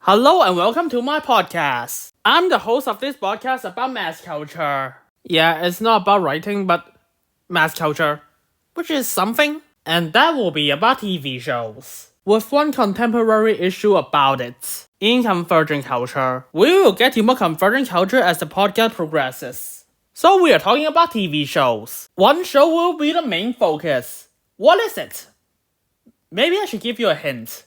Hello and welcome to my podcast. I'm the host of this podcast about mass culture. Yeah, it's not about writing, but mass culture, which is something. And that will be about TV shows, with one contemporary issue about it. In Convergent culture, we will get to more Convergent culture as the podcast progresses. So we are talking about TV shows. One show will be the main focus. What is it? Maybe I should give you a hint.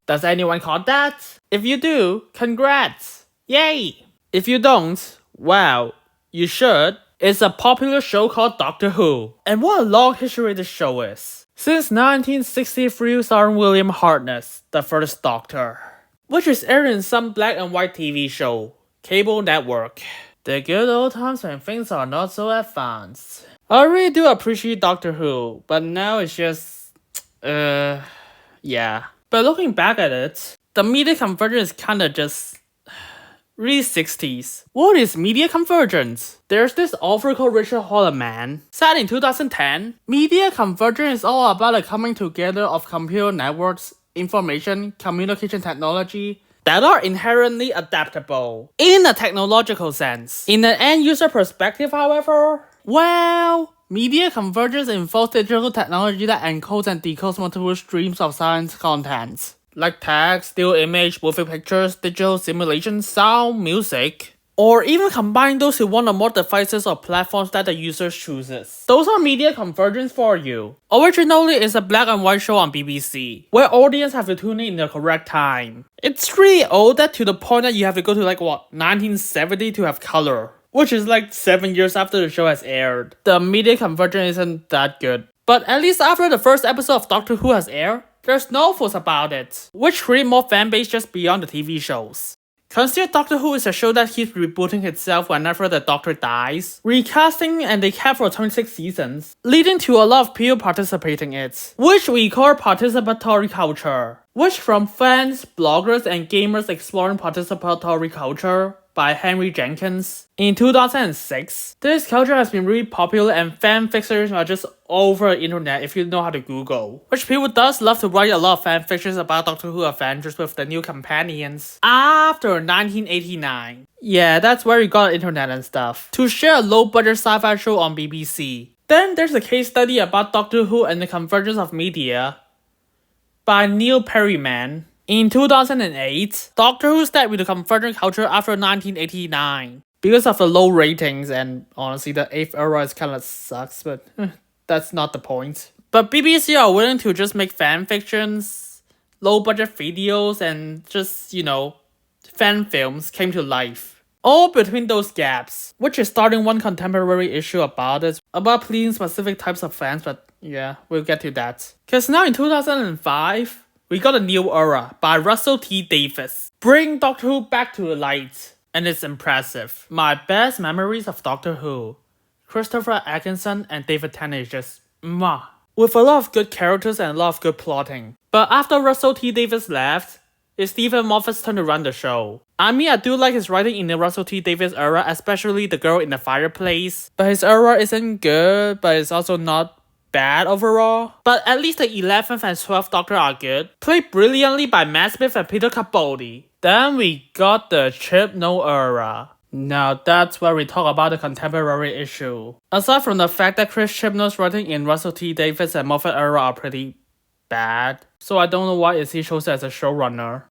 Does anyone caught that? If you do, congrats! Yay! If you don't, well, you should. It's a popular show called Doctor Who. And what a long history this show is. Since 1963 starring William Hartnell, the first Doctor, which is aired in some black and white TV show, cable network. The good old times when things are not so advanced. I really do appreciate Doctor Who, but now it's just, yeah. But looking back at it, the media convergence is kinda just really 60s. What is media convergence? There's this author called Richard Hollerman, said in 2010, media convergence is all about the coming together of computer networks, information, communication technology that are inherently adaptable in a technological sense. In an end-user perspective, however, well, media convergence involves digital technology that encodes and decodes multiple streams of science content, like text, still image, moving pictures, digital simulation, sound, music, or even combining those to one or more devices or platforms that the user chooses. Those are media convergence for you. Originally, it's a black and white show on BBC, where audience have to tune in the correct time. It's really old to the point that you have to go to 1970 to have color, which is 7 years after the show has aired. The media convergence isn't that good. But at least after the first episode of Doctor Who has aired, there's no fuss about it, which creates more fanbase just beyond the TV shows. Consider Doctor Who is a show that keeps rebooting itself whenever the Doctor dies, recasting, and they kept for 26 seasons, leading to a lot of people participating in it, which we call participatory culture, which from fans, bloggers, and gamers exploring participatory culture by Henry Jenkins. In 2006, this culture has been really popular and fan fictions are just all over the internet if you know how to Google. Which people does love to write a lot of fan fictions about Doctor Who Avengers with the new companions after 1989. Yeah, that's where we got the internet and stuff. To share a low-budget sci-fi show on BBC. Then there's a case study about Doctor Who and the convergence of media by Neil Perryman. In 2008, Doctor Who started with the convergent culture after 1989. Because of the low ratings, and honestly the 8th era is kinda sucks, but that's not the point. But BBC are willing to just make fan fictions, low budget videos, and just, fan films came to life. All between those gaps, which is starting one contemporary issue about it, about pleasing specific types of fans, but yeah, we'll get to that. Cause now in 2005, we got a new era by Russell T Davies, bring Doctor Who back to the light, and it's impressive. My best memories of Doctor Who, Christopher Eccleston and David Tennant is just mwah, with a lot of good characters and a lot of good plotting. But after Russell T Davies left, it's Stephen Moffat's turn to run the show. I mean, I do like his writing in the Russell T Davies era, especially The Girl in the Fireplace, but his era isn't good, but it's also not bad overall. But at least the 11th and 12th Doctor are good, played brilliantly by Matt Smith and Peter Capaldi. Then we got the Chibnall era. Now that's where we talk about the contemporary issue. Aside from the fact that Chris Chibnall's writing in Russell T Davies and Moffat era are pretty bad, so I don't know why is he chosen as a showrunner.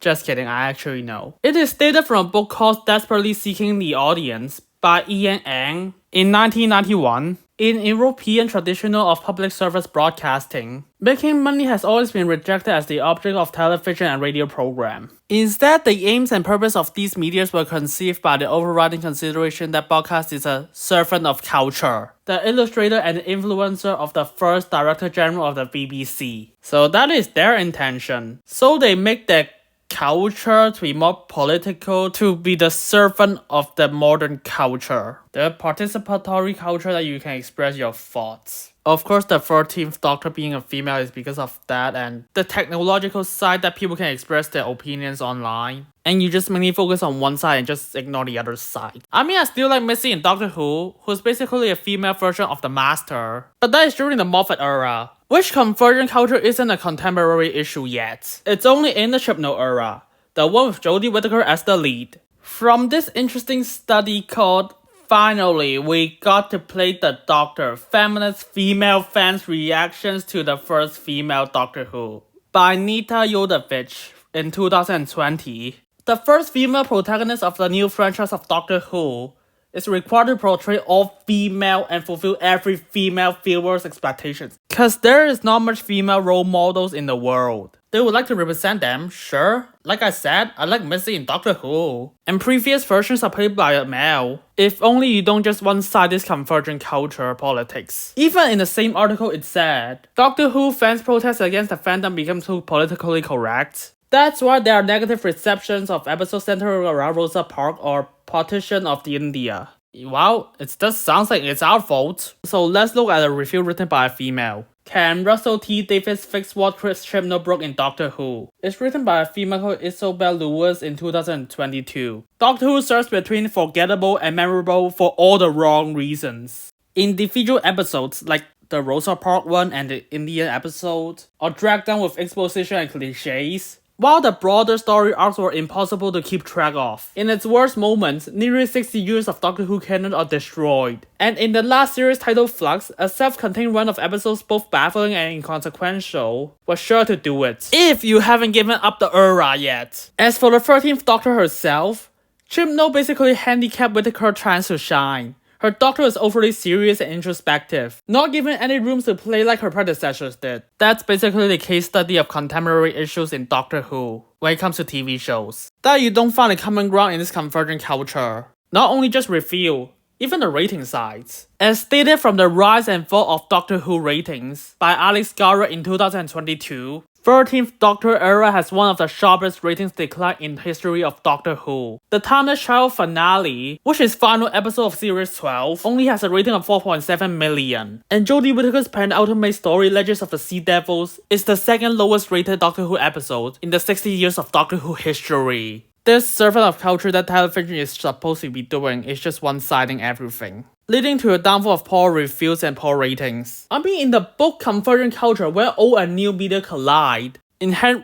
Just kidding, I actually know. It is stated from a book called Desperately Seeking the Audience by Ian Ang in 1991. In European traditional of public service broadcasting, making money has always been rejected as the object of television and radio program. Instead, the aims and purpose of these medias were conceived by the overriding consideration that broadcast is a servant of culture, the illustrator and influencer of the first Director General of the BBC. So that is their intention. So they make their culture to be more political, to be the servant of the modern culture. The participatory culture that you can express your thoughts. Of course, the 13th Doctor being a female is because of that and the technological side that people can express their opinions online. And you just mainly focus on one side and just ignore the other side. I mean, I still like Missy in Doctor Who, who's basically a female version of the Master. But that is during the Moffat era, which convergent culture isn't a contemporary issue yet. It's only in the Chibnall era, the one with Jodie Whittaker as the lead. From this interesting study called Finally, we got to play the Doctor, feminist female fans' reactions to the first female Doctor Who by Nita Yodovich in 2020. The first female protagonist of the new franchise of Doctor Who is required to portray all female and fulfill every female viewer's expectations. Cause there is not much female role models in the world. They would like to represent them, sure. Like I said, I like Missy in Doctor Who. And previous versions are played by a male. If only you don't just one-side this convergent culture politics. Even in the same article it said, Doctor Who fans' protests against the fandom become too politically correct. That's why there are negative receptions of episodes centered around Rosa Parks or Partition of the India. Wow, it just sounds like it's our fault. So let's look at a review written by a female. Can Russell T Davies fix what Chris Chibnall broke in Doctor Who? It's written by a female called Isobel Lewis in 2022. Doctor Who serves between forgettable and memorable for all the wrong reasons. Individual episodes like the Rosa Parks one and the Indian episode are dragged down with exposition and cliches, while the broader story arcs were impossible to keep track of. In its worst moments, nearly 60 years of Doctor Who canon are destroyed. And in the last series titled Flux, a self-contained run of episodes both baffling and inconsequential was sure to do it. If you haven't given up the era yet. As for the 13th Doctor herself, Chibnall basically handicapped Whittaker's chance to shine. Her Doctor is overly serious and introspective, not given any room to play like her predecessors did. That's basically the case study of contemporary issues in Doctor Who when it comes to TV shows. That you don't find a common ground in this convergent culture. Not only just review, even the rating sides. As stated from the Rise and Fall of Doctor Who ratings by Alex Garrett in 2022, 13th Doctor era has one of the sharpest ratings decline in the history of Doctor Who. The Timeless Child finale, which is final episode of series 12, only has a rating of 4.7 million. And Jodie Whittaker's penultimate story, Legends of the Sea Devils, is the second lowest rated Doctor Who episode in the 60 years of Doctor Who history. This servant of culture that television is supposed to be doing is just one-siding everything, leading to a downfall of poor reviews and poor ratings. I mean, in the book Convergent Culture, where old and new media collide,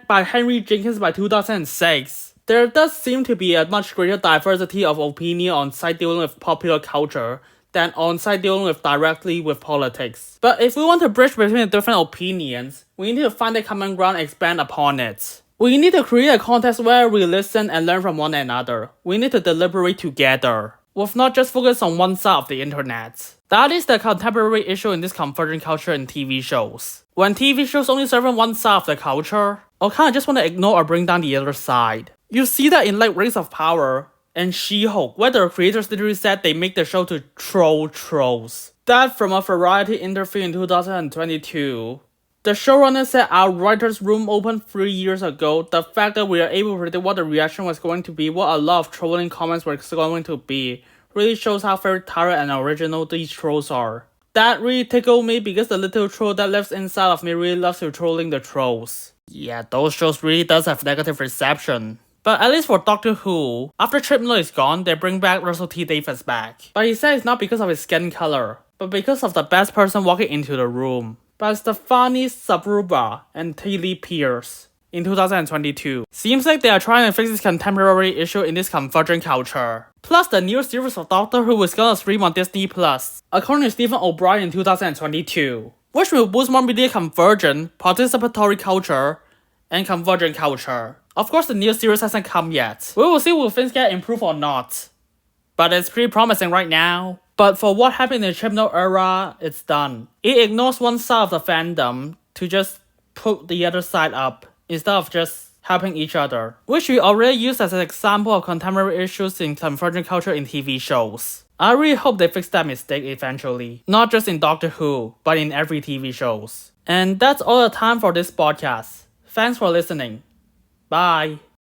by Henry Jenkins by 2006, there does seem to be a much greater diversity of opinion on site dealing with popular culture than on site dealing with directly with politics. But if we want to bridge between the different opinions, we need to find a common ground and expand upon it. We need to create a context where we listen and learn from one another. We need to deliberate together, with not just focus on one side of the internet. That is the contemporary issue in this convergent culture in TV shows. When TV shows only serve one side of the culture, or kinda just wanna ignore or bring down the other side. You see that in like Rings of Power and She-Hulk, where the creators literally said they make the show to troll trolls. That from a Variety interview in 2022. The showrunner said our writer's room opened 3 years ago. The fact that we are able to predict what the reaction was going to be, what a lot of trolling comments were going to be, really shows how very tired and original these trolls are. That really tickled me because the little troll that lives inside of me really loves to trolling the trolls. Yeah, those shows really does have negative reception. But at least for Doctor Who, after Chibnall is gone, they bring back Russell T Davies back. But he said it's not because of his skin color, but because of the best person walking into the room. By Stefani Sabruba and Tilly Pierce in 2022. Seems like they are trying to fix this contemporary issue in this convergent culture. Plus, the new series of Doctor Who is gonna stream on Disney+, according to Stephen O'Brien in 2022, which will boost more media convergent, participatory culture, and convergent culture. Of course, the new series hasn't come yet. We will see will things get improved or not. But it's pretty promising right now. But for what happened in the Chibnall era, it's done. It ignores one side of the fandom to just put the other side up, instead of just helping each other, which we already used as an example of contemporary issues in convergent culture in TV shows. I really hope they fix that mistake eventually, not just in Doctor Who, but in every TV shows. And that's all the time for this podcast. Thanks for listening. Bye.